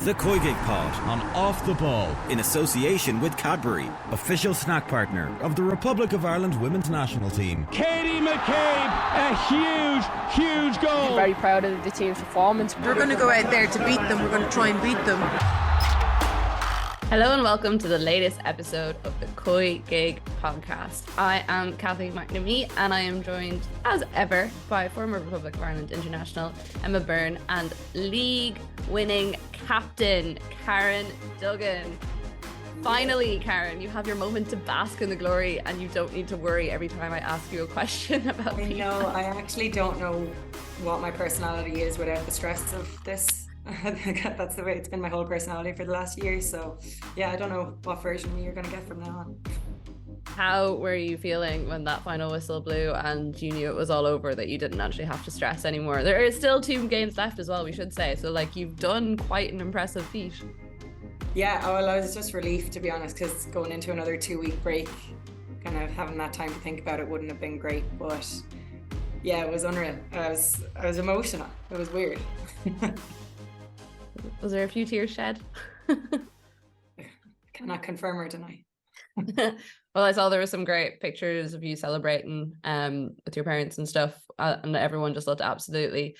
the COYGIG Pod on Off the Ball in association with Cadbury, official snack partner of the Republic of Ireland women's national team. Katie McCabe, a huge goal. I'm very proud of the team's performance. We're going to go out there to beat them. We're going to try and beat them. Hello and welcome to the latest episode of the COYGIG podcast. I am Kathleen McNamee and I am joined as ever by former Republic of Ireland international Emma Byrne and league winning captain Karen Duggan. Finally, Karen, you have your moment to bask in the glory and you don't need to worry every time I ask you a question about me. No, I actually don't know what my personality is without the stress of this. That's the way it's been my whole personality for the last year. So yeah, I don't know what version of me you're going to get from now on. How were you feeling when that final whistle blew and you knew it was all over, that you didn't actually have to stress anymore? There are still 2 games left as well, we should say. So like, you've done quite an impressive feat. Yeah, well, I was just relieved, to be honest, because going into another 2-week break, kind of having that time to think about it wouldn't have been great. But yeah, it was unreal. I was emotional. It was weird. Was there a few tears shed? Cannot confirm or deny. Well, I saw there were some great pictures of you celebrating with your parents and stuff, and everyone just looked absolutely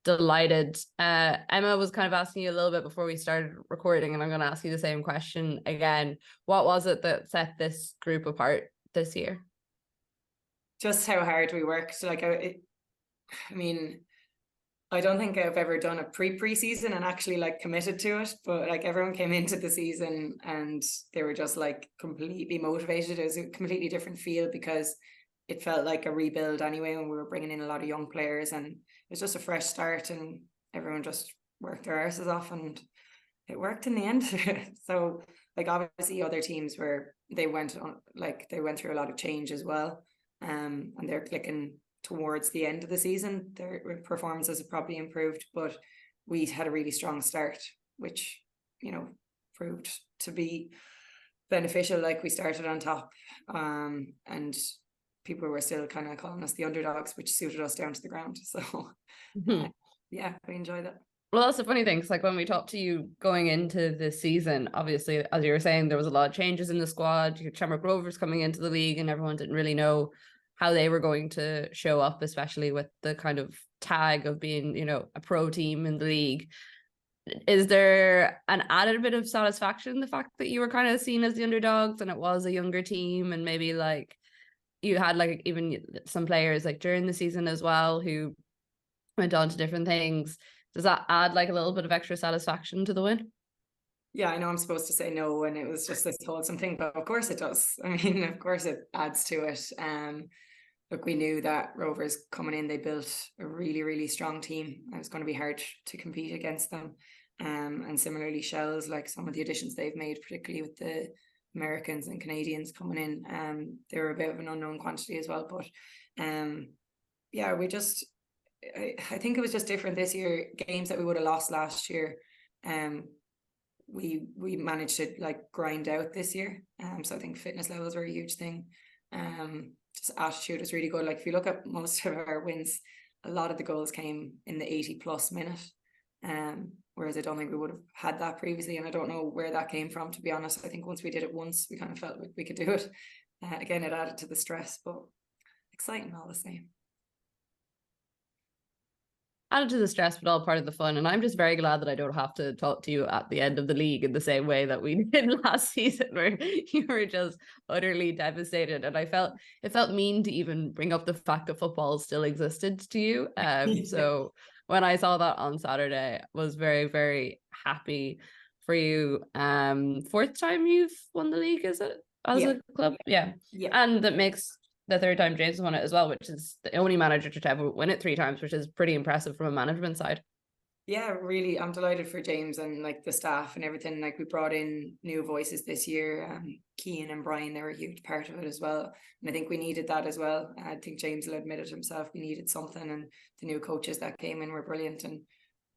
delighted. Emma was kind of asking you a little bit before we started recording, and I'm going to ask you the same question again. What was it that set this group apart this year? Just how hard we worked. Like, I mean, I don't think I've ever done a pre-season and actually like committed to it, but like everyone came into the season and they were just like completely motivated. It was a completely different feel because it felt like a rebuild anyway when we were bringing in a lot of young players, and it was just a fresh start and everyone just worked their arses off and it worked in the end. So like obviously other teams they went through a lot of change as well, and they're clicking towards the end of the season. Their performances have probably improved, but we had a really strong start, which, you know, proved to be beneficial. Like, we started on top, and people were still kind of calling us the underdogs, which suited us down to the ground. So yeah, we enjoyed it. Well, that's the funny thing, because like when we talked to you going into this season, obviously, as you were saying, there was a lot of changes in the squad. You had Shamrock Rovers coming into the league and everyone didn't really know how they were going to show up, especially with the kind of tag of being, you know, a pro team in the league. Is there an added bit of satisfaction, the fact that you were kind of seen as the underdogs and it was a younger team, and maybe like you had like even some players like during the season as well who went on to different things? Does that add like a little bit of extra satisfaction to the win? Yeah, I know I'm supposed to say no, and it was just this wholesome thing, but of course it does. I mean, of course it adds to it. Look, we knew that Rovers coming in, they built a really, really strong team. It was going to be hard to compete against them. And similarly, Shells, like some of the additions they've made, particularly with the Americans and Canadians coming in, they were a bit of an unknown quantity as well. But yeah, I think it was just different this year. Games that we would have lost last year, we managed to like grind out this year. So I think fitness levels were a huge thing. Just attitude is really good. Like, if you look at most of our wins, a lot of the goals came in the 80+ minute, whereas I don't think we would have had that previously, and I don't know where that came from, to be honest. I think once we did it once, we kind of felt like we could do it. Again, it added to the stress, but exciting all the same. Added to the stress, but all part of the fun. And I'm just very glad that I don't have to talk to you at the end of the league in the same way that we did last season, where you were just utterly devastated. And it felt mean to even bring up the fact that football still existed to you. So when I saw that on Saturday, I was very, very happy for you. 4th time you've won the league, is it? As a club? Yeah. And that makes the 3rd time James won it as well, which is the only manager to ever win it 3 times, which is pretty impressive from a management side. Yeah, really, I'm delighted for James and like the staff and everything. Like, we brought in new voices this year. Cian and Brian, they were a huge part of it as well, and I think we needed that as well. I think James will admit it himself. We needed something, and the new coaches that came in were brilliant. And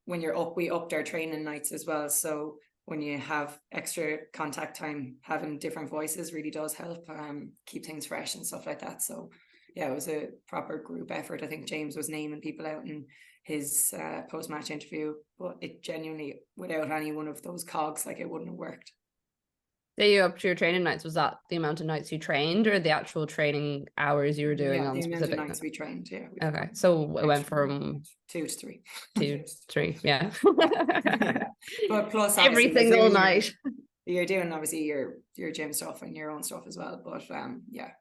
when we upped our training nights as well. So when you have extra contact time, having different voices really does help keep things fresh and stuff like that. So yeah, it was a proper group effort. I think James was naming people out and his post-match interview, but it genuinely, without any one of those cogs, like, it wouldn't have worked. Day you up to your training nights, was that the amount of nights you trained or the actual training hours you were doing on the specific amount of nights we trained, yeah. Okay, so it went from 2 to 3. 2 to 3, yeah. But plus every single night. You're doing obviously your gym stuff and your own stuff as well. But yeah,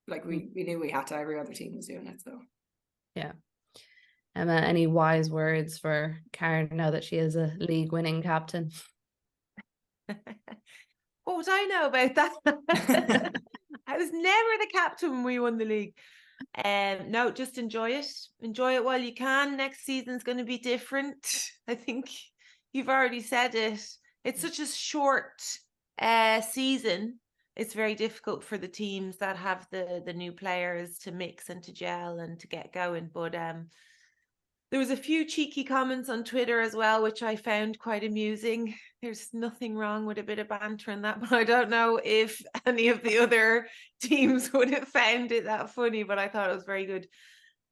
like we knew we had to. Every other team was doing it, so yeah. Emma, any wise words for Karen now that she is a league winning captain? What would I know about that? I was never the captain when we won the league. No, just enjoy it. Enjoy it while you can. Next season's going to be different. I think you've already said it. It's such a short season. It's very difficult for the teams that have the new players to mix and to gel and to get going. But there was a few cheeky comments on Twitter as well, which I found quite amusing. There's nothing wrong with a bit of banter in that, but I don't know if any of the other teams would have found it that funny, but I thought it was very good.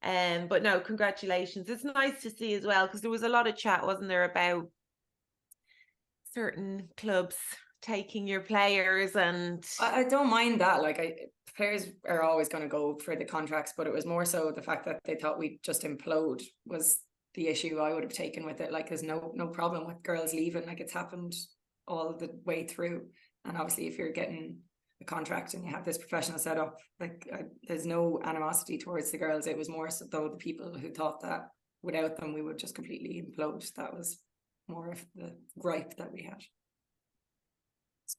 But no, congratulations. It's nice to see as well, because there was a lot of chat, wasn't there, about certain clubs taking your players, and I don't mind that. Like, players are always going to go for the contracts, but it was more so the fact that they thought we'd just implode was the issue I would have taken with it. Like, there's no problem with girls leaving. Like, it's happened all the way through. And obviously, if you're getting a contract and you have this professional setup, like, there's no animosity towards the girls. It was more so though the people who thought that without them we would just completely implode. That was more of the gripe that we had.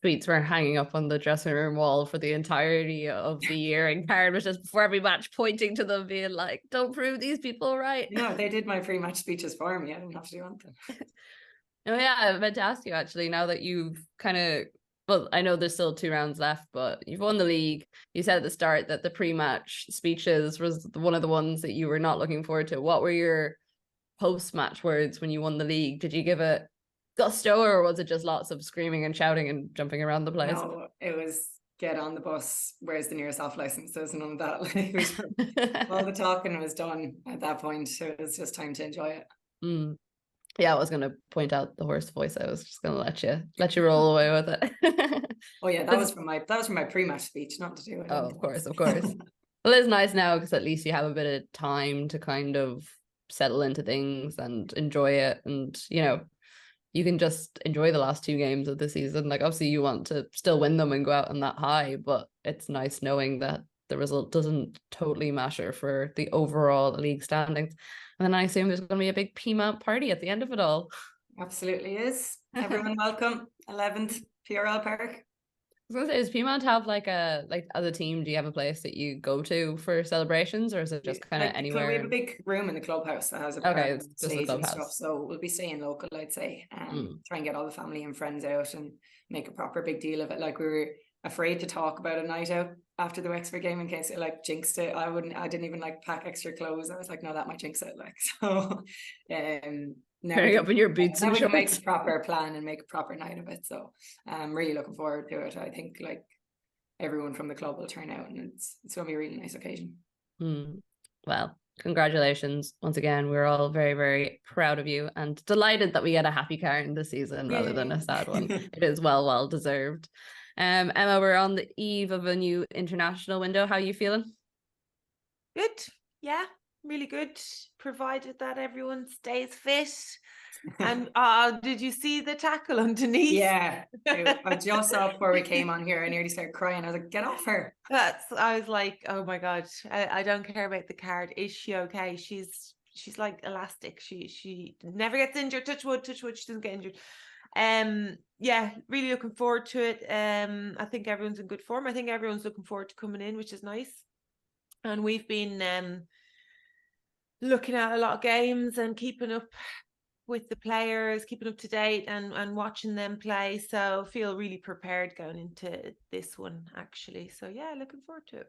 Tweets were hanging up on the dressing room wall for the entirety of the year, and Karen was just before every match pointing to them, being like, "Don't prove these people right." No, they did my pre-match speeches for me. I didn't have to do anything. Oh yeah, I meant to ask you actually. Now that you've kind of, well, I know there's still 2 rounds left, but you've won the league. You said at the start that the pre-match speeches was one of the ones that you were not looking forward to. What were your post-match words when you won the league? Did you give it gusto, or was it just lots of screaming and shouting and jumping around the place? No, it was get on the bus. Where's the nearest off license? There's none of that. Like, all the talking was done at that point. So it was just time to enjoy it. Yeah, I was going to point out the hoarse voice. I was just going to let you roll away with it. Oh yeah, that was from my pre-match speech, not to do it. Oh, of course. Well, it's nice now because at least you have a bit of time to kind of settle into things and enjoy it, and you can just enjoy the last 2 games of the season. Like, obviously you want to still win them and go out on that high, but it's nice knowing that the result doesn't totally matter for the overall league standings. And then I assume there's going to be a big PMA party at the end of it all. Absolutely is. Everyone welcome. 11th PRL Park. I was going to say, does Piedmont have like as a team, do you have a place that you go to for celebrations, or is it just kind of anywhere? We have a big room in the clubhouse that has a stage and stuff, so we'll be staying local, I'd say, try and get all the family and friends out and make a proper big deal of it. Like, we were afraid to talk about a night out after the Wexford game in case it like jinxed it. I didn't even like pack extra clothes. I was like, no, that might jinx it. Like, so Pairing up in your boots and shorts. Make a proper plan and make a proper night of it. So I'm really looking forward to it. I think like everyone from the club will turn out, and it's going to be a really nice occasion. Well, congratulations once again. We're all very, very proud of you and delighted that we get a happy Karen this season rather than a sad one. It is well deserved. Emma, we're on the eve of a new international window. How are you feeling? Good. Yeah, really good, provided that everyone stays fit. And did you see the tackle on Denise? Yeah, I just saw before we came on here. I nearly started crying. I was like, get off her. I was like, oh my god, I don't care about the card. Is she okay? She's like elastic. She never gets injured. Touch wood, she doesn't get injured. Yeah, really looking forward to it. I think everyone's in good form. I think everyone's looking forward to coming in, which is nice. And we've been looking at a lot of games and keeping up with the players, keeping up to date and watching them play. So feel really prepared going into this one, actually. So yeah, looking forward to it.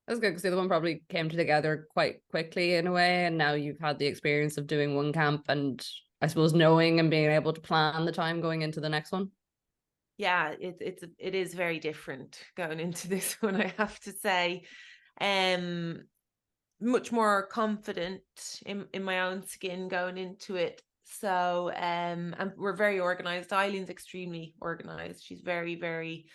That's good, because the other one probably came together quite quickly in a way, and now you've had the experience of doing one camp and I suppose knowing and being able to plan the time going into the next one. Yeah, it is very different going into this one, I have to say. much more confident in my own skin going into it. So and we're very organized. Eileen's extremely organized. She's very, very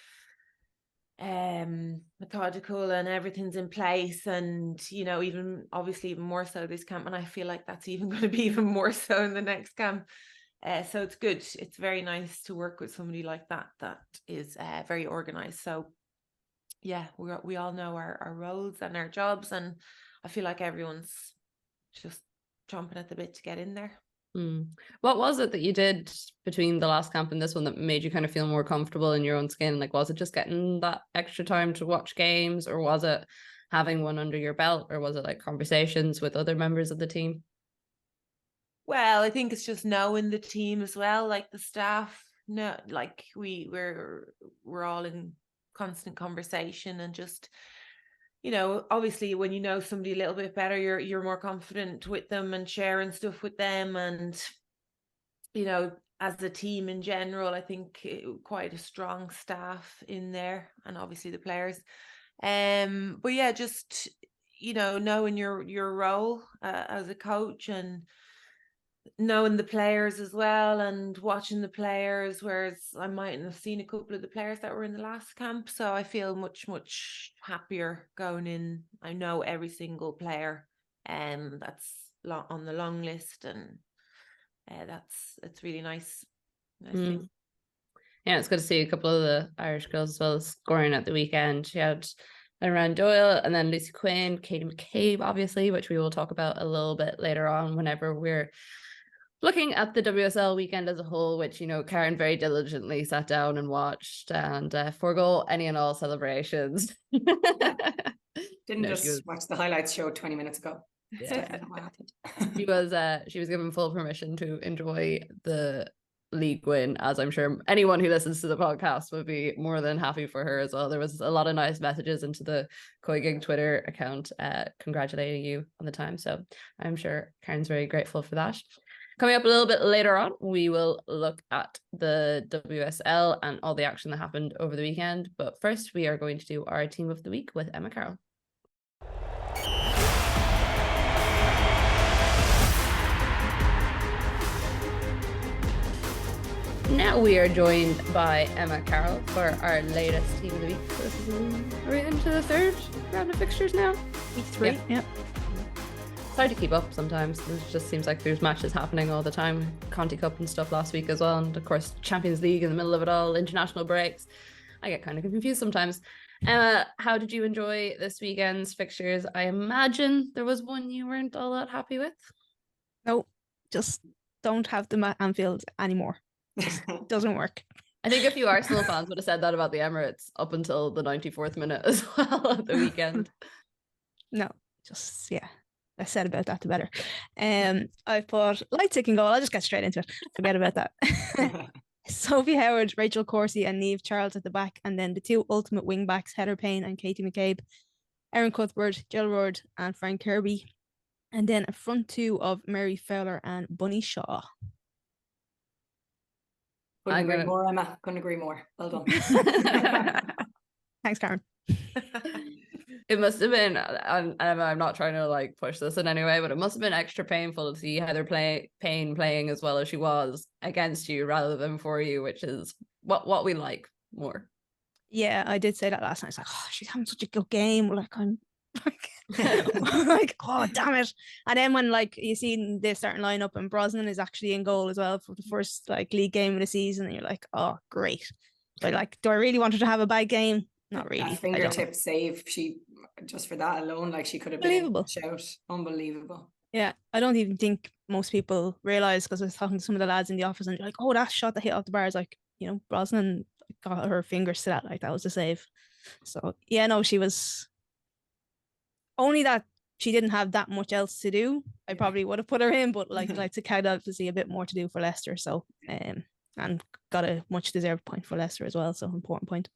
methodical, and everything's in place. And even obviously even more so this camp, and I feel like that's even going to be even more so in the next camp. So it's good. It's very nice to work with somebody like that is very organized. So yeah, we all know our roles and our jobs, and I feel like everyone's just chomping at the bit to get in there. What was it that you did between the last camp and this one that made you kind of feel more comfortable in your own skin? Like, was it just getting that extra time to watch games, or was it having one under your belt, or was it like conversations with other members of the team? Well, I think it's just knowing the team as well, like the staff. No, like we're all in constant conversation, and just obviously when you know somebody a little bit better, you're more confident with them and sharing stuff with them. And as a team in general, I think quite a strong staff in there, and obviously the players. But yeah, just knowing your role as a coach, and knowing the players as well, and watching the players, whereas I mightn't have seen a couple of the players that were in the last camp. So I feel much happier going in. I know every single player that's on the long list, and it's really nice. Thing. Yeah, it's good to see a couple of the Irish girls as well scoring at the weekend. She had Ryan Doyle, and then Lucy Quinn, Katie McCabe, obviously, which we will talk about a little bit later on whenever we're looking at the WSL weekend as a whole, which, Karen very diligently sat down and watched, and forego any and all celebrations. Didn't just watch the highlights show 20 minutes ago. Yeah. She was given full permission to enjoy the league win, as I'm sure anyone who listens to the podcast would be more than happy for her as well. There was a lot of nice messages into the COYGIG Twitter account congratulating you on the time, so I'm sure Karen's very grateful for that. Coming up a little bit later on, we will look at the WSL and all the action that happened over the weekend. But first, we are going to do our Team of the Week with Emma Carroll. Now we are joined by Emma Carroll for our latest Team of the Week. So are we into the third round of fixtures now? Week 3. Yeah. It's hard to keep up sometimes. It just seems like there's matches happening all the time. Conti Cup and stuff last week as well. And of course, Champions League in the middle of it all, international breaks. I get kind of confused sometimes. Emma, how did you enjoy this weekend's fixtures? I imagine there was one you weren't all that happy with. No, just don't have them at Anfield anymore. It doesn't work. I think a few Arsenal fans would have said that about the Emirates up until the 94th minute as well at the weekend. No, just, yeah. I said about that, the better. I put light ticking goal. I'll just get straight into it. Forget about that. Sophie Howard, Rachel Corsie, and Niamh Charles at the back, and then the two ultimate wing backs, Heather Payne and Katie McCabe, Erin Cuthbert, Jill Rudd, and Frank Kirby, and then a front two of Mary Fowler and Bunny Shaw. Couldn't agree more, Emma. Couldn't agree more. Well done. Thanks, Karen. It must have been, and I'm not trying to push this in any way, but it must have been extra painful to see Heather Payne playing as well as she was against you rather than for you, which is what we like more. Yeah, I did say that last night. It's like, oh, she's having such a good game. I'm oh, damn it. And then when you see the starting lineup and Brosnan is actually in goal as well for the first league game of the season, and you're like, oh, great. But do I really want her to have a bad game? Not really. That fingertip save, she just for that alone, she could have been a shout. Unbelievable. Yeah, I don't even think most people realize, because I was talking to some of the lads in the office and they're like, oh, that shot that hit off the bar is Brosnan got her fingers to that, that was the save. So yeah, no, she was only that she didn't have that much else to do. I probably would have put her in, but I'd like to count out to see a bit more to do for Leicester. So and got a much deserved point for Leicester as well. So important point.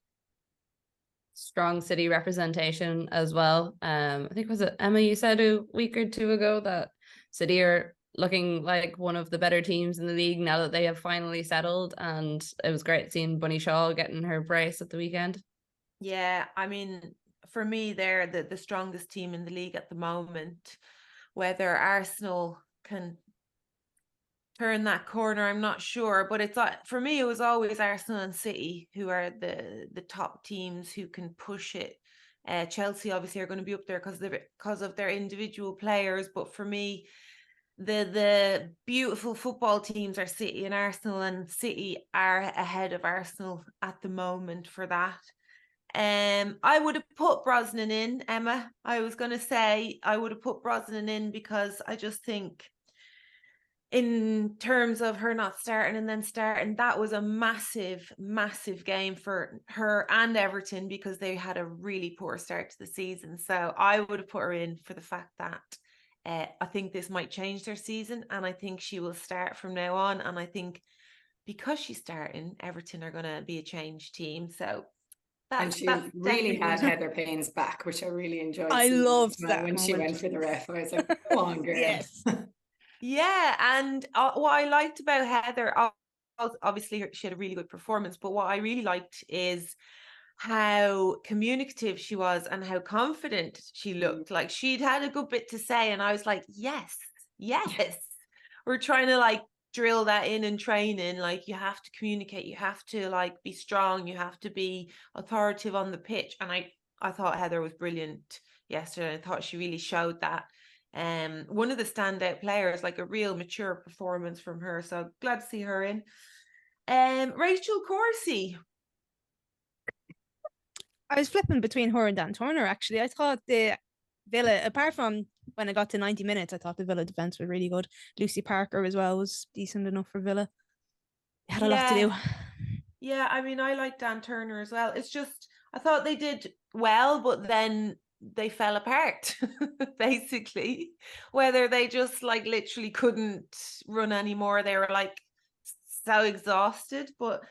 Strong City representation as well. I think, was it Emma, you said a week or two ago that City are looking like one of the better teams in the league now that they have finally settled, and it was great seeing Bunny Shaw getting her brace at the weekend. Yeah, I mean, for me, they're the strongest team in the league at the moment. Whether Arsenal can turn that corner, I'm not sure, but it's for me, it was always Arsenal and City who are the top teams who can push it. Chelsea obviously are going to be up there because of their individual players, but for me, the beautiful football teams are City and Arsenal, and City are ahead of Arsenal at the moment for that. I would have put Brosnan in, Emma. I was going to say I would have put Brosnan in because I just think in terms of her not starting and then starting, that was a massive, massive game for her and Everton because they had a really poor start to the season. So I would have put her in for the fact that I think this might change their season, and I think she will start from now on. And I think because she's starting, Everton are going to be a changed team. So and she really had Heather Payne's back, which I really enjoyed. I loved that when she went for the ref. I was like, "Go on, girl." Yes. Yeah, and what I liked about Heather, obviously she had a really good performance, but what I really liked is how communicative she was and how confident she looked. Like she'd had a good bit to say, and I was like, yes. We're trying to like drill that in training. Like you have to communicate, you have to like be strong, you have to be authoritative on the pitch. And I thought Heather was brilliant yesterday. I thought she really showed that. One of the standout players, like a real mature performance from her. So glad to see her in. Rachel Corsie. I was flipping between her and Dan Turner, actually. I thought the Villa, apart from when I got to 90 minutes, I thought the Villa defence was really good. Lucy Parker as well was decent enough for Villa. They had a lot to do. Yeah, I mean, I like Dan Turner as well. It's just, I thought they did well, but then they fell apart, basically. Whether they just like literally couldn't run anymore. They were like so exhausted. But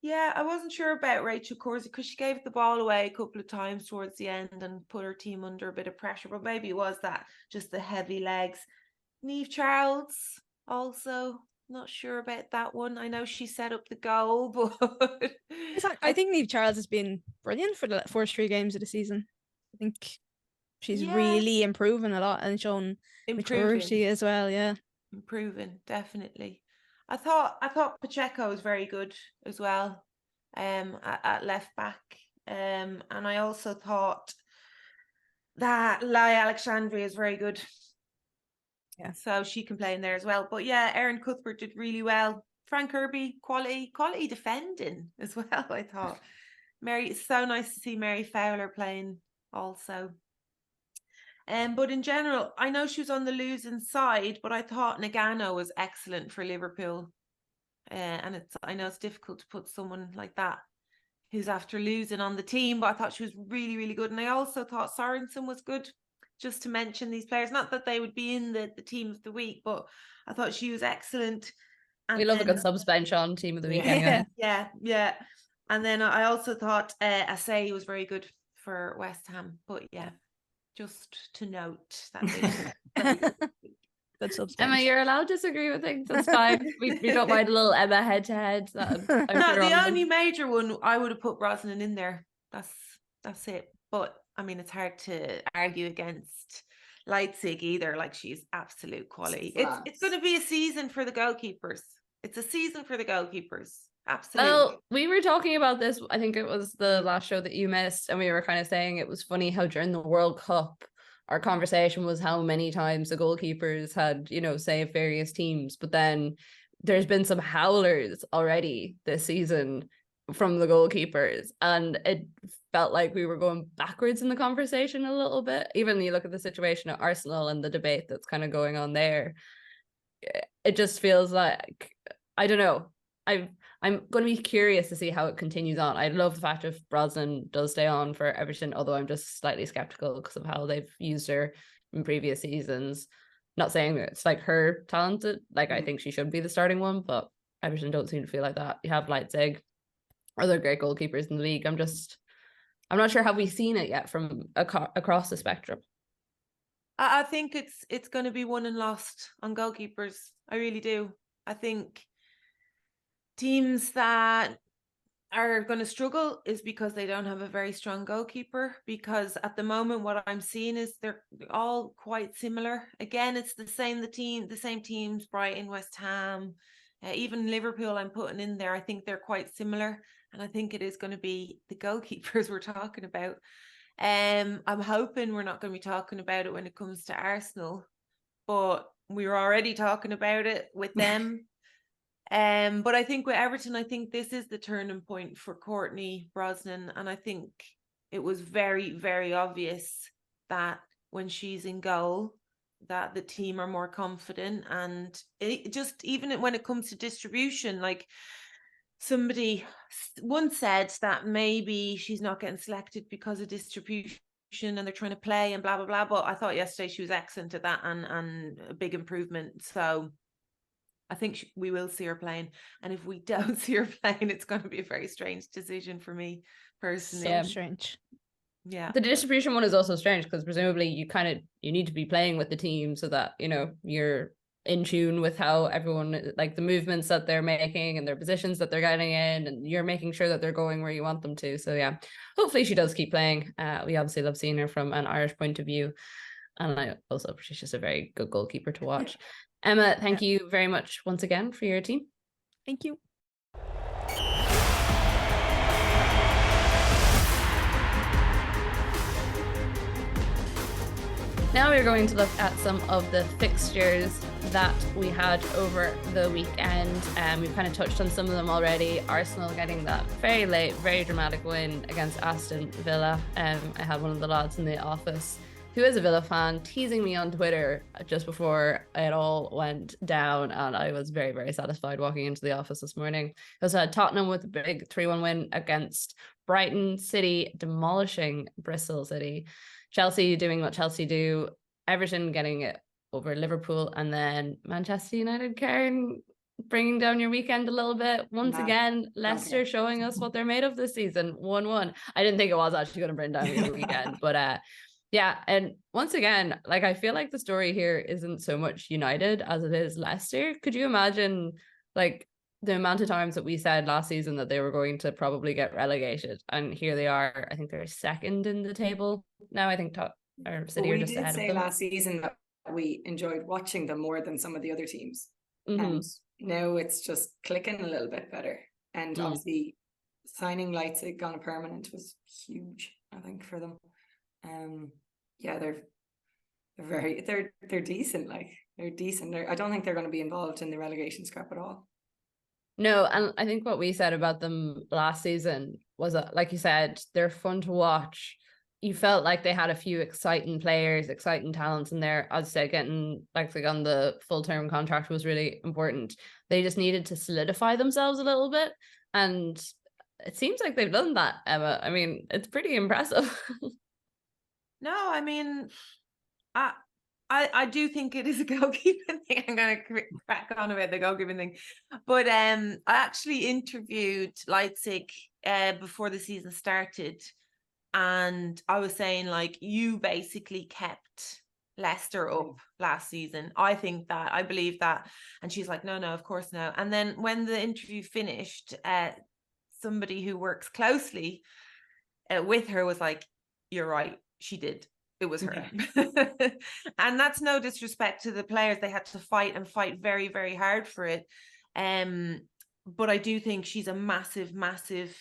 yeah, I wasn't sure about Rachel Corsie because she gave the ball away a couple of times towards the end and put her team under a bit of pressure. But maybe it was that, just the heavy legs. Niamh Charles also, not sure about that one. I know she set up the goal, but I think Niamh Charles has been brilliant for the first 3 games of the season. I think she's really improving a lot and shown maturity as well. Yeah, improving, definitely. I thought Pacheco was very good as well, at left back, and I also thought that Lai Alexandria is very good. Yeah, so she can play in there as well. But yeah, Erin Cuthbert did really well. Frank Kirby, quality defending as well. I thought it's so nice to see Mary Fowler playing also. But in general, I know she was on the losing side, but I thought Nagano was excellent for Liverpool. And I know it's difficult to put someone like that who's after losing on the team, but I thought she was really, really good. And I also thought Sorensen was good, just to mention these players. Not that they would be in the team of the week, but I thought she was excellent. And we love a good subs bench on team of the week anyway. Yeah. And then I also thought Asai was very good for West Ham. But yeah, just to note that good subs bench. Emma, you're allowed to disagree with things. That's fine. we don't mind a little Emma head-to-head. The only major one, I would have put Brosnan in there. That's it. But I mean, it's hard to argue against Leipzig either. Like, she's absolute quality. It's going to be a season for the goalkeepers. It's a season for the goalkeepers. Absolutely. Well, we were talking about this, I think it was the last show that you missed, and we were kind of saying it was funny how during the World Cup, our conversation was how many times the goalkeepers had, saved various teams. But then there's been some howlers already this season from the goalkeepers, and it felt like we were going backwards in the conversation a little bit. Even you look at the situation at Arsenal and the debate that's kind of going on there, it just feels like, I don't know, I'm going to be curious to see how it continues on. I love the fact if Brosnan does stay on for Everton, although I'm just slightly skeptical because of how they've used her in previous seasons. Not saying that it's like her talented, like I think she should be the starting one, but Everton don't seem to feel like that. You have Leipzig, other great goalkeepers in the league. I'm not sure, have we seen it yet from across the spectrum? I think it's going to be won and lost on goalkeepers. I really do. I think teams that are going to struggle is because they don't have a very strong goalkeeper, because at the moment what I'm seeing is they're all quite similar. Again, it's the same teams, Brighton, West Ham, even Liverpool I'm putting in there. I think they're quite similar, and I think it is going to be the goalkeepers we're talking about. I'm hoping we're not going to be talking about it when it comes to Arsenal, but we were already talking about it with them. But I think with Everton, I think this is the turning point for Courtney Brosnan, and I think it was very, very obvious that when she's in goal, that the team are more confident. And it just, even when it comes to distribution, like somebody once said that maybe she's not getting selected because of distribution and they're trying to play and blah blah blah, but I thought yesterday she was excellent at that and a big improvement. So I think we will see her playing, and if we don't see her playing, it's going to be a very strange decision for me personally. So strange. Yeah, the distribution one is also strange because presumably you need to be playing with the team so that you're in tune with how everyone, like the movements that they're making and their positions that they're getting in, and you're making sure that they're going where you want them to. So yeah, hopefully she does keep playing. We obviously love seeing her from an Irish point of view, and she's just a very good goalkeeper to watch. Emma, thank you very much once again for your team. Thank you. Now we're going to look at some of the fixtures that we had over the weekend. We've kind of touched on some of them already. Arsenal getting that very late, very dramatic win against Aston Villa. I had one of the lads in the office who is a Villa fan teasing me on Twitter just before it all went down, and I was very, very satisfied walking into the office this morning. I also had Tottenham with a big 3-1 win against Brighton, City demolishing Bristol City, Chelsea doing what Chelsea do, Everton getting it over Liverpool, and then Manchester United bringing down your weekend a little bit. Once again, Leicester showing us what they're made of this season. 1-1. I didn't think it was actually going to bring down your weekend, but yeah, and once again, like I feel like the story here isn't so much United as it is Leicester. Could you imagine like the amount of times that we said last season that they were going to probably get relegated, and here they are. I think they're second in the table now. I think City are just ahead of them. We did say last season that we enjoyed watching them more than some of the other teams, and now it's just clicking a little bit better. And obviously, signing Leipzig on a permanent was huge, I think, for them. Yeah, they're decent. Like they're decent. I don't think they're going to be involved in the relegation scrap at all. No, and I think what we said about them last season was that, like you said, they're fun to watch. You felt like they had a few exciting players, exciting talents in there. As I said, getting Leipzig on the full-term contract was really important. They just needed to solidify themselves a little bit, and it seems like they've done that, Emma. I mean, it's pretty impressive. No, I mean, I do think it is a goalkeeping thing. I'm going to crack on about the goalkeeping thing. But I actually interviewed Leipzig before the season started. And I was saying, like, you basically kept Leicester up last season. I believe that. And she's like, no, of course no. And then when the interview finished, somebody who works closely with her was like, you're right. She did. It was her. And that's no disrespect to the players. They had to fight very, very hard for it. But I do think she's a massive advantage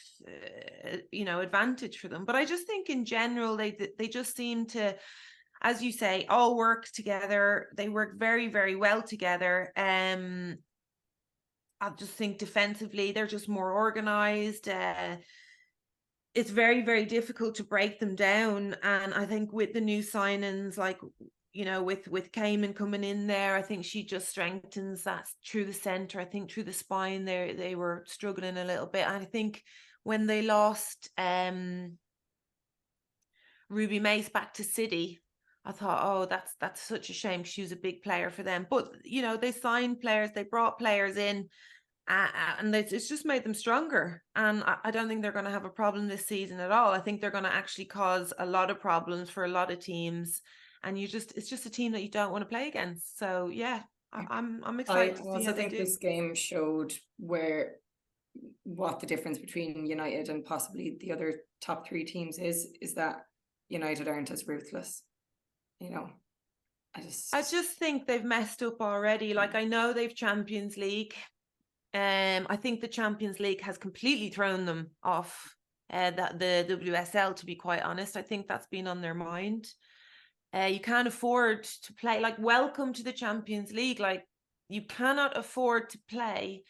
for them. But I just think in general they just seem to, as you say, all work together. They work very, very well together. I just think defensively they're just more organized. It's very, very difficult to break them down. And I think with the new signings, like, with Cayman coming in there, I think she just strengthens that through the centre. I think through the spine they were struggling a little bit. And I think when they lost Ruby Mace back to City, I thought, oh, that's such a shame. She was a big player for them. But, they signed players, they brought players in, and it's just made them stronger. And I don't think they're going to have a problem this season at all. I think they're going to actually cause a lot of problems for a lot of teams. And it's just a team that you don't want to play against. So yeah, I'm excited. I also think this game showed where what the difference between United and possibly the other top 3 teams is that United aren't as ruthless. I just think they've messed up already. Like, I know they've Champions League. I think the Champions League has completely thrown them off that the WSL, to be quite honest. I think that's been on their mind. You can't afford to play, like, welcome to the Champions League. Like, you cannot afford to play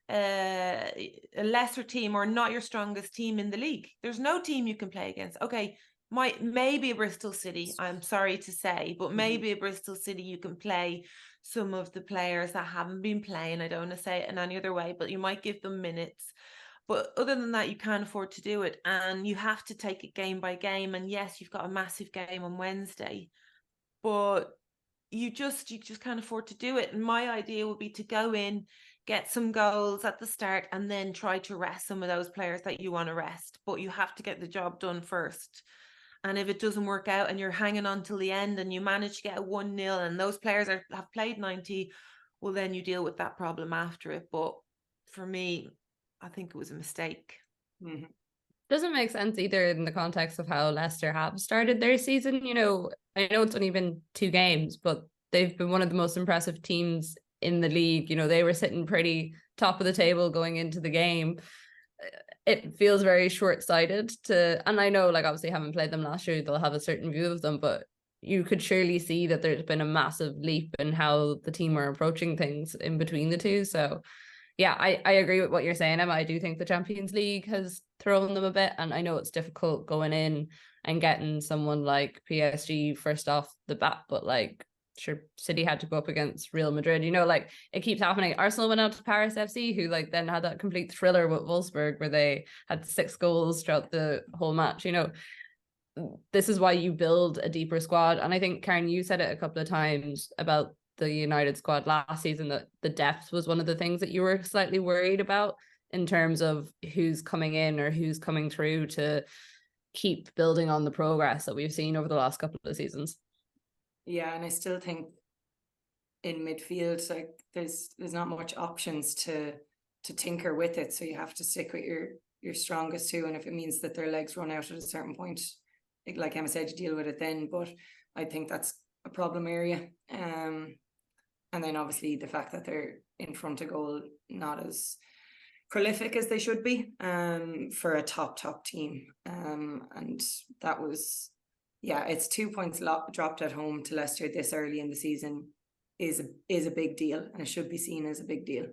a lesser team or not your strongest team in the league. There's no team you can play against. Okay, maybe a Bristol City, I'm sorry to say, but maybe a Bristol City you can play some of the players that haven't been playing. I don't want to say it in any other way, but you might give them minutes. But other than that, you can't afford to do it. And you have to take it game by game. And yes, you've got a massive game on Wednesday, but you just can't afford to do it. And my idea would be to go in, get some goals at the start, and then try to rest some of those players that you want to rest. But you have to get the job done first. And if it doesn't work out and you're hanging on till the end and you manage to get a 1-0 and those players have played 90, well, then you deal with that problem after it. But for me, I think it was a mistake. Doesn't make sense either in the context of how Leicester have started their season. I know it's only been 2 games, but they've been one of the most impressive teams in the league. They were sitting pretty top of the table going into the game. It feels very short-sighted and I know, like, obviously haven't played them last year, they'll have a certain view of them, but you could surely see that there's been a massive leap in how the team are approaching things in between the two. So yeah, I agree with what you're saying, Emma. I do think the Champions League has thrown them a bit, and I know it's difficult going in and getting someone like PSG first off the bat, but like, sure, City had to go up against Real Madrid. Like, it keeps happening. Arsenal went out to Paris FC, who like then had that complete thriller with Wolfsburg where they had 6 goals throughout the whole match. This is why you build a deeper squad. And I think, Karen, you said it a couple of times about the United squad last season, that the depth was one of the things that you were slightly worried about in terms of who's coming in or who's coming through to keep building on the progress that we've seen over the last couple of seasons. Yeah, and I still think in midfield, like, there's not much options to tinker with it. So you have to stick with your strongest 2, and if it means that their legs run out at a certain point, like Emma said, you deal with it then. But I think that's a problem area. And then obviously the fact that they're in front of goal not as prolific as they should be for a top team. And that was, yeah, it's 2 points dropped at home to Leicester this early in the season is a big deal, and it should be seen as a big deal.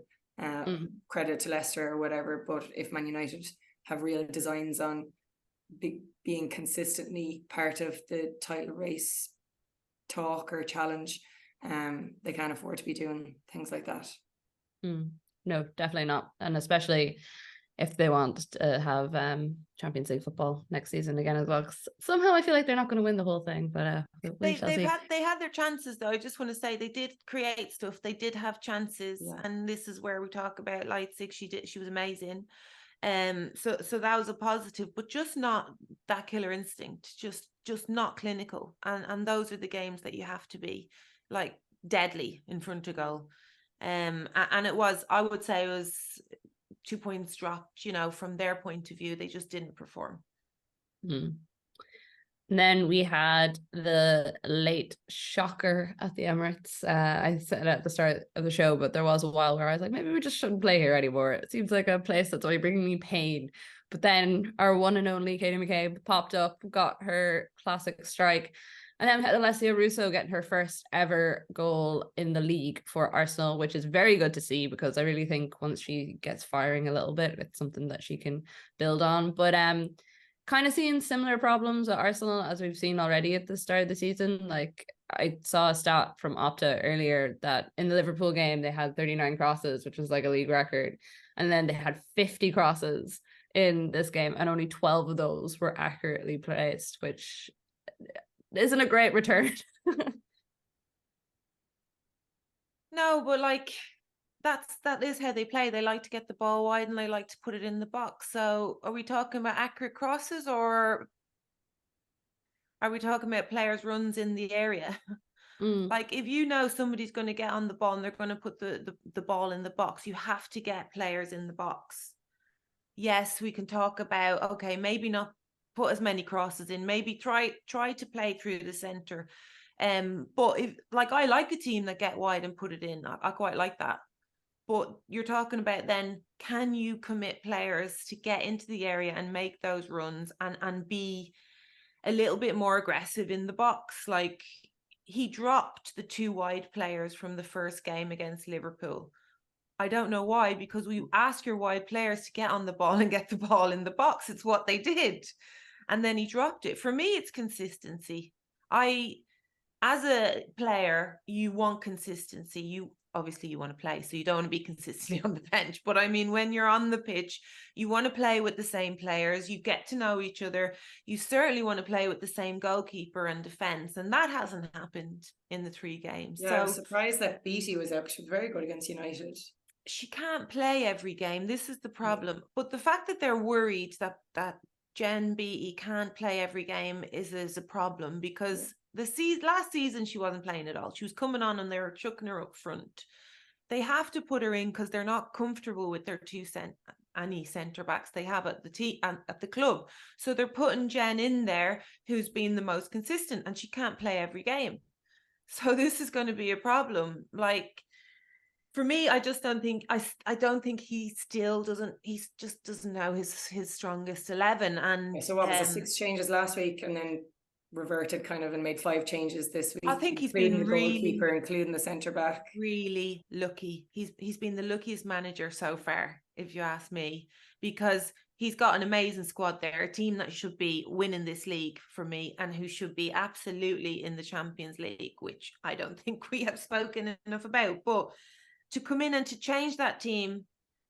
Credit to Leicester or whatever, but if Man United have real designs on being consistently part of the title race talk or challenge, they can't afford to be doing things like that. No, definitely not. And especially if they want to have Champions League football next season again as well. Somehow I feel like they're not going to win the whole thing, but they had their chances though. I just want to say they did create stuff. They did have chances, and this is where we talk about Leipzig. She was amazing. So that was a positive, but just not that killer instinct. Just not clinical. And those are the games that you have to be like deadly in front of goal. And it was, I would say, it was 2 points dropped, from their point of view. They just didn't perform. And then we had the late shocker at the Emirates. I said at the start of the show, but there was a while where I was like, maybe we just shouldn't play here anymore. It seems like a place that's only bringing me pain. But then our one and only Katie McCabe popped up, got her classic strike. And then we had Alessia Russo getting her first ever goal in the league for Arsenal, which is very good to see, because I really think once she gets firing a little bit, it's something that she can build on. But kind of seeing similar problems at Arsenal as we've seen already at the start of the season. Like, I saw a stat from Opta earlier that in the Liverpool game, they had 39 crosses, which was like a league record. And then they had 50 crosses in this game, and only 12 of those were accurately placed, which isn't a great return. No, but like, that is how they play. They like to get the ball wide and they like to put it in the box. So are we talking about accurate crosses, or are we talking about players' runs in the area? Like, if you know somebody's going to get on the ball and they're going to put the ball in the box, you have to get players in the box. yes, we can talk about, okay, maybe not put as many crosses in, maybe try to play through the centre. But if, like, I like a team that get wide and put it in. I quite like that. But you're talking about then, can you commit players to get into the area and make those runs and be a little bit more aggressive in the box? Like, he dropped the 2 wide players from the first game against Liverpool. I don't know why, because we ask your wide players to get on the ball and get the ball in the box. It's what they did. And then he dropped it. For me, it's consistency. As a player, you want consistency. You obviously want to play, so you don't want to be consistently on the bench. But I mean, when you're on the pitch, you want to play with the same players. You get to know each other. You certainly want to play with the same goalkeeper and defence. And that hasn't happened in the 3 games. Yeah, so I was surprised that Beattie was out. She was very good against United. She can't play every game. This is the problem. But the fact that they're worried that Jen Beattie can't play every game is a problem, because last season she wasn't playing at all. She was coming on and they were chucking her up front. They have to put her in because they're not comfortable with their any centre backs they have at the club. So they're putting Jen in there, who's been the most consistent, and she can't play every game. So this is going to be a problem. Like, for me, I just don't think I don't think he just doesn't know his strongest 11. And so what was it, 6 changes last week and then reverted kind of and made 5 changes this week? I think he's including been the goalkeeper, including the centre back. Really lucky. He's been the luckiest manager so far, if you ask me, because he's got an amazing squad there, a team that should be winning this league for me, and who should be absolutely in the Champions League, which I don't think we have spoken enough about. But to come in and to change that team,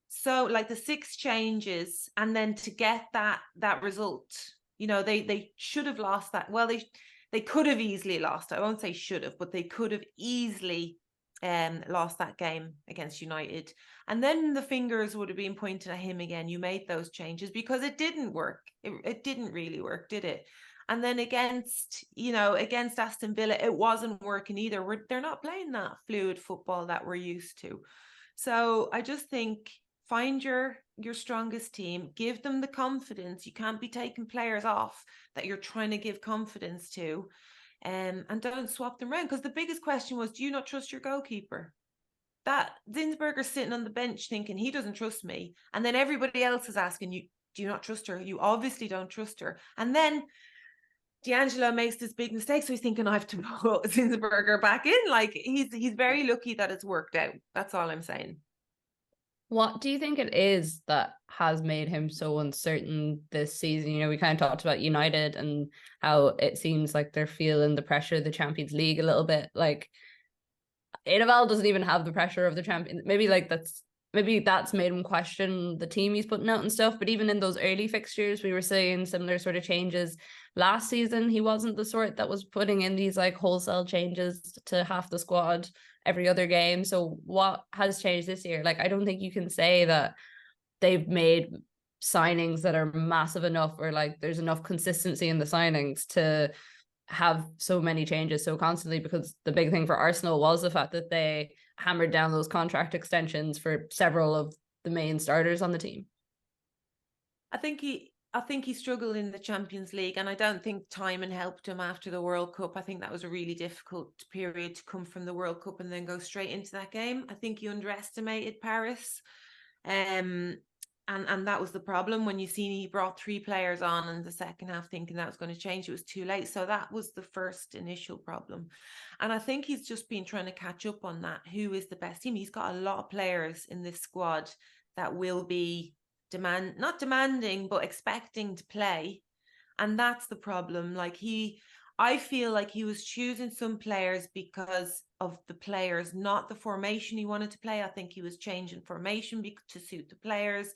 so like the 6 changes, and then to get that result, they should have lost that. Well, they could have easily lost. I won't say should have, but they could have easily lost that game against United. And then the fingers would have been pointed at him again. You made those changes because it didn't work. It didn't really work, did it? And then against Aston Villa, it wasn't working either. They're not playing that fluid football that we're used to. So I just think, find your strongest team, give them the confidence. You can't be taking players off that you're trying to give confidence to, and don't swap them around. Because the biggest question was, do you not trust your goalkeeper? That Zinsberger's sitting on the bench thinking he doesn't trust me. And then everybody else is asking you, do you not trust her? You obviously don't trust her. And then D'Angelo makes this big mistake, so he's thinking, I have to put Zinsberger back in. Like, he's very lucky that it's worked out. That's all I'm saying. What do you think it is that has made him so uncertain this season? We kind of talked about United and how it seems like they're feeling the pressure of the Champions League a little bit. Like, AWL doesn't even have the pressure of the Champions. Maybe that's made him question the team he's putting out and stuff. But even in those early fixtures, we were seeing similar sort of changes. Last season, he wasn't the sort that was putting in these like wholesale changes to half the squad every other game. So what has changed this year? Like, I don't think you can say that they've made signings that are massive enough, or like there's enough consistency in the signings to have so many changes so constantly, because the big thing for Arsenal was the fact that they hammered down those contract extensions for several of the main starters on the team. I think he struggled in the Champions League, and I don't think timing helped him after the World Cup. I think that was a really difficult period to come from the World Cup and then go straight into that game. I think he underestimated Paris. And that was the problem. When you see he brought 3 players on in the second half thinking that was going to change, it was too late. So that was the first initial problem. And I think he's just been trying to catch up on that. Who is the best team? He's got a lot of players in this squad that will be not demanding, but expecting to play. And that's the problem. I feel like he was choosing some players because of the players, not the formation he wanted to play. I think he was changing formation to suit the players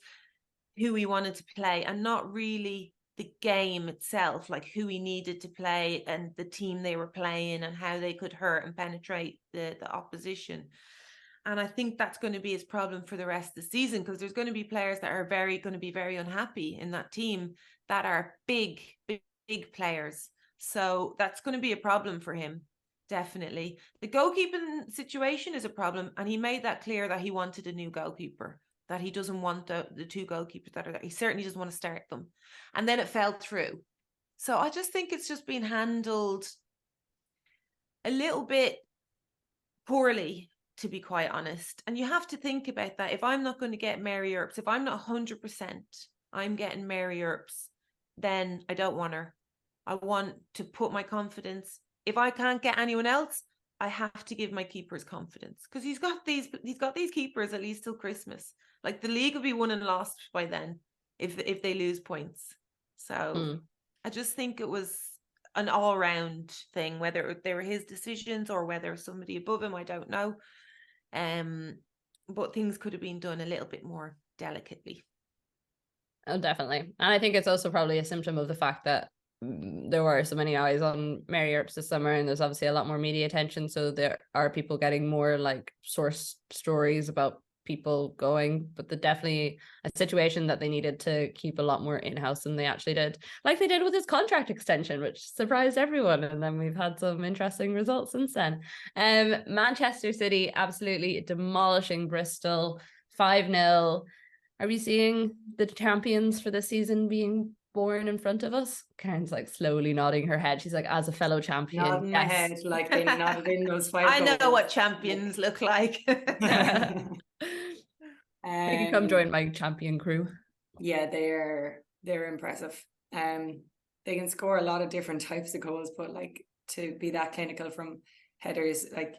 who he wanted to play, and not really the game itself, like who he needed to play and the team they were playing and how they could hurt and penetrate the opposition. And I think that's going to be his problem for the rest of the season, because there's going to be players that are going to be very unhappy in that team that are big players. So that's going to be a problem for him, definitely. The goalkeeping situation is a problem, and he made that clear that he wanted a new goalkeeper. that he doesn't want the two goalkeepers that are there. He certainly doesn't want to start them. And then it fell through. So I just think it's just been handled a little bit poorly, to be quite honest. And you have to think about that. If I'm not going to get Mary Earps, if I'm not 100%, I'm getting Mary Earps, then I don't want her. I want to put my confidence. If I can't get anyone else, I have to give my keepers confidence, because he's got these keepers at least till Christmas. Like, the league will be won and lost by then if they lose points. So I just think it was an all-round thing, whether they were his decisions or whether somebody above him, I don't know. But things could have been done a little bit more delicately. Oh, definitely. And I think it's also probably a symptom of the fact that there were so many eyes on Mary Earps this summer, and there's obviously a lot more media attention, so there are people getting more like source stories about people going, but they're definitely a situation that they needed to keep a lot more in-house than they actually did, like they did with his contract extension, which surprised everyone. And then we've had some interesting results since then. Manchester City absolutely demolishing Bristol 5-0. Are we seeing the champions for this season being born in front of us? Karen's like slowly nodding her head. She's like, as a fellow champion, nodding my head like they nodded in those 5 I know goals. what champions look like. You can come join my champion crew. Yeah, they're impressive. They can score a lot of different types of goals, but like to be that clinical from headers, like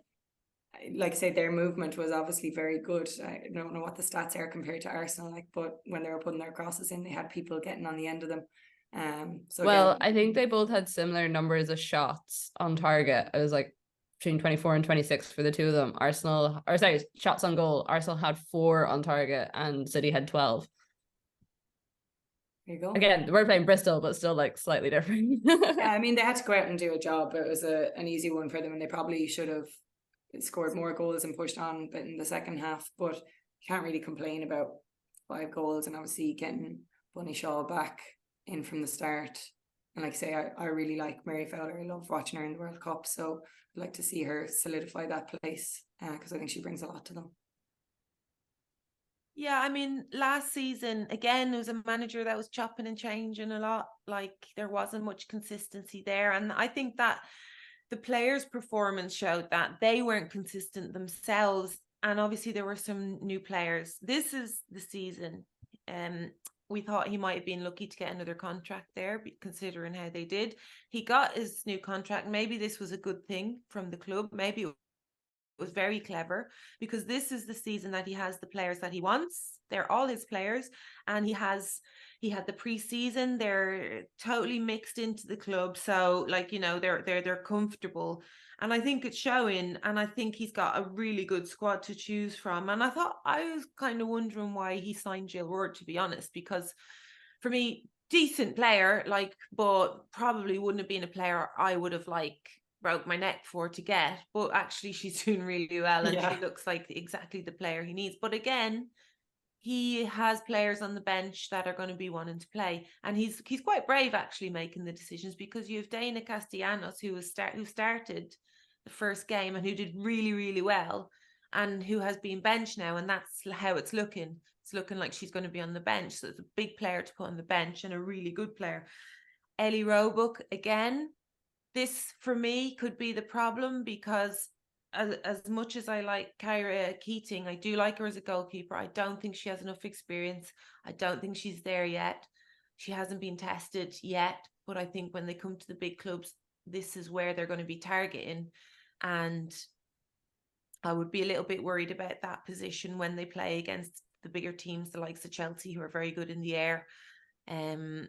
I say, their movement was obviously very good. I don't know what the stats are compared to Arsenal, like, but when they were putting their crosses in, they had people getting on the end of them. So well, again, I think they both had similar numbers of shots on target. It was like between 24 and 26 for the two of them. Shots on goal. Arsenal had 4 on target and City had 12. there you go. Again, we're playing Bristol, but still like slightly different. Yeah, I mean, they had to go out and do a job. It was an easy one for them, and they probably should have scored more goals and pushed on but in the second half, but you can't really complain about 5 goals, and obviously getting Bunny Shaw back in from the start. And like I say, I really like Mary Fowler. I love watching her in the World Cup, so I'd like to see her solidify that place, because I think she brings a lot to them. Yeah, I mean, last season, again, there was a manager that was chopping and changing a lot. Like, there wasn't much consistency there. And I think that the players' performance showed that they weren't consistent themselves. And obviously there were some new players. This is the season. We thought he might have been lucky to get another contract there, considering how they did. He got his new contract. Maybe this was a good thing from the club. Maybe it was very clever, because this is the season that he has the players that he wants. They're all his players, and he had the pre-season. They're totally mixed into the club, so like, you know, they're comfortable, and I think it's showing. And I think he's got a really good squad to choose from. And I was kind of wondering why he signed Jill Ward, to be honest, because for me, decent player, like, but probably wouldn't have been a player I would have broke my neck for to get. But actually she's doing really well, and she looks like exactly the player he needs. But again, he has players on the bench that are going to be wanting to play, and he's quite brave actually making the decisions, because you have Dana Castellanos who started the first game and who did really, really well, and who has been benched now, and that's how it's looking. It's looking like she's going to be on the bench, so it's a big player to put on the bench, and a really good player. Ellie Roebuck, again, this for me could be the problem, because as much as I like Kyra Keating, I do like her as a goalkeeper. I don't think she has enough experience. I don't think she's there yet. She hasn't been tested yet, but I think when they come to the big clubs, this is where they're going to be targeting. And I would be a little bit worried about that position when they play against the bigger teams, the likes of Chelsea, who are very good in the air. And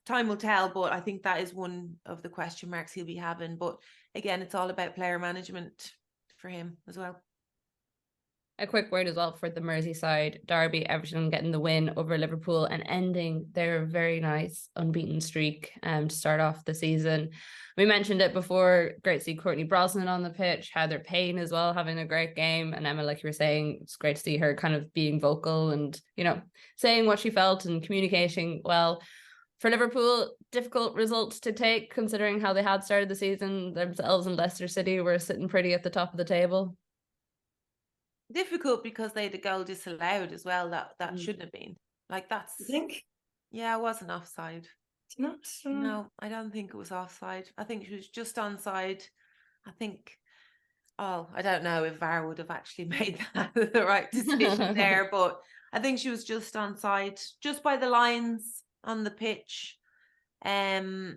time will tell, but I think that is one of the question marks he'll be having. But again, it's all about player management for him as well. A quick word as well for the Merseyside derby. Everton getting the win over Liverpool and ending their very nice unbeaten streak to start off the season. We mentioned it before. Great to see Courtney Brosnan on the pitch. Heather Payne as well, having a great game. And Emma, like you were saying, it's great to see her kind of being vocal and, you know, saying what she felt and communicating well. For Liverpool, difficult results to take considering how they had started the season. Themselves and Leicester City were sitting pretty at the top of the table. difficult because they had a goal disallowed as well. That shouldn't have been. Like, that's. I think. Yeah, it wasn't offside. It's not. No, I don't think it was offside. I think she was just onside. I think. Oh, I don't know if VAR would have actually made that the right decision there, but I think she was just onside, just by the lines on the pitch. And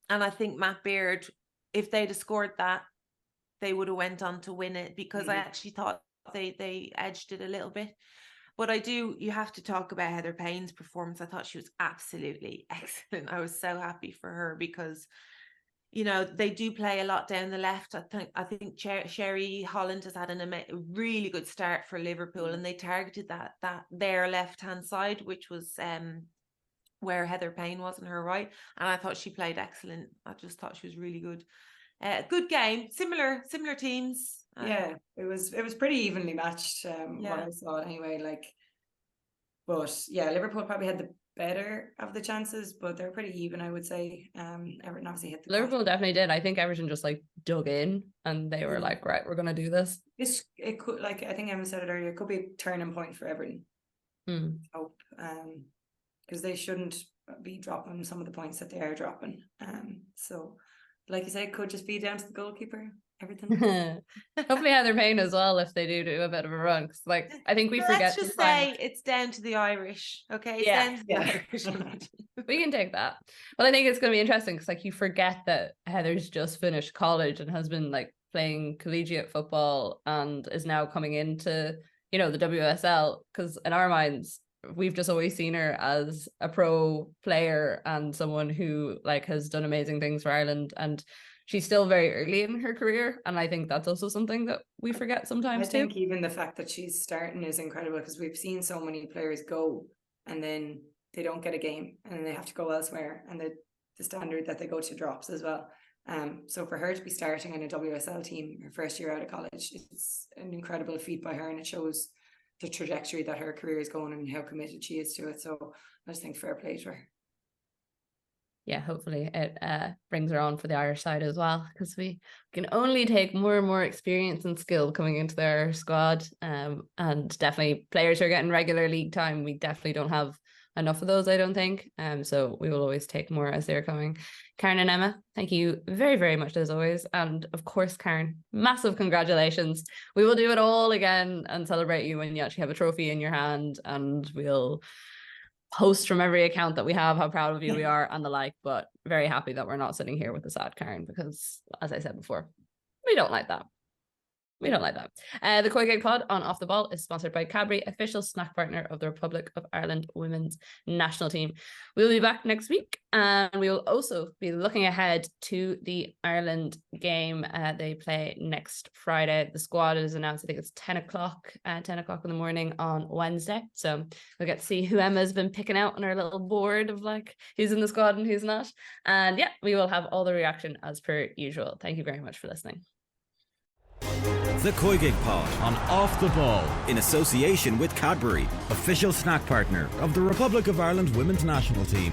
I think Matt Beard, if they'd have scored that, they would have went on to win it, because I actually thought they edged it a little bit. But you have to talk about Heather Payne's performance. I thought she was absolutely excellent. I was so happy for her, because they do play a lot down the left. I think Sherry Holland has had a really good start for Liverpool, and they targeted their left hand side, which was where Heather Payne was on her right, and I thought she played excellent. I just thought she was really good. Good game, similar teams. Yeah, it was pretty evenly matched. What I saw anyway. But yeah, Liverpool probably had the better of the chances, but they're pretty even, I would say. Everton obviously hit the Liverpool definitely did. I think Everton just dug in, and they were like, right, we're gonna do this. It could, I think Emma said it earlier, it could be a turning point for Everton. Hope, because they shouldn't be dropping some of the points that they are dropping. So like you say, it could just be down to the goalkeeper. Everything. Hopefully Heather Payne as well, if they do a bit of a run. Cause I think we forget. Let's just say it's down to the Irish. Okay. It's down to the Irish. We can take that. Well, I think it's going to be interesting, because you forget that Heather's just finished college and has been playing collegiate football, and is now coming into the WSL, because in our minds we've just always seen her as a pro player and someone who has done amazing things for Ireland, and she's still very early in her career, and I think that's also something that we forget sometimes too. I think even the fact that she's starting is incredible, because we've seen so many players go and then they don't get a game and then they have to go elsewhere, and the standard that they go to drops as well. So for her to be starting in a WSL team her first year out of college, it's an incredible feat by her, and it shows the trajectory that her career is going and how committed she is to it. So I just think fair play to her. Yeah, hopefully it brings her on for the Irish side as well, because we can only take more and more experience and skill coming into their squad, and definitely players who are getting regular league time, we definitely don't have enough of those, I don't think. So we will always take more as they're coming. Karen and Emma, thank you very, very much as always. And of course, Karen, massive congratulations. We will do it all again and celebrate you when you actually have a trophy in your hand, and we'll post from every account that we have how proud of you we are and the like. But very happy that we're not sitting here with a sad Karen, because as I said before, we don't like that. We don't like that. The COYGIG Pod on Off the Ball is sponsored by Cadbury, official snack partner of the Republic of Ireland women's national team. We'll be back next week, and we will also be looking ahead to the Ireland game. They play next Friday. The squad is announced, I think it's 10 o'clock in the morning on Wednesday. So we'll get to see who Emma's been picking out on her little board of who's in the squad and who's not. And yeah, we will have all the reaction as per usual. Thank you very much for listening. The COYGIG Pod on Off the Ball, in association with Cadbury, official snack partner of the Republic of Ireland women's national team.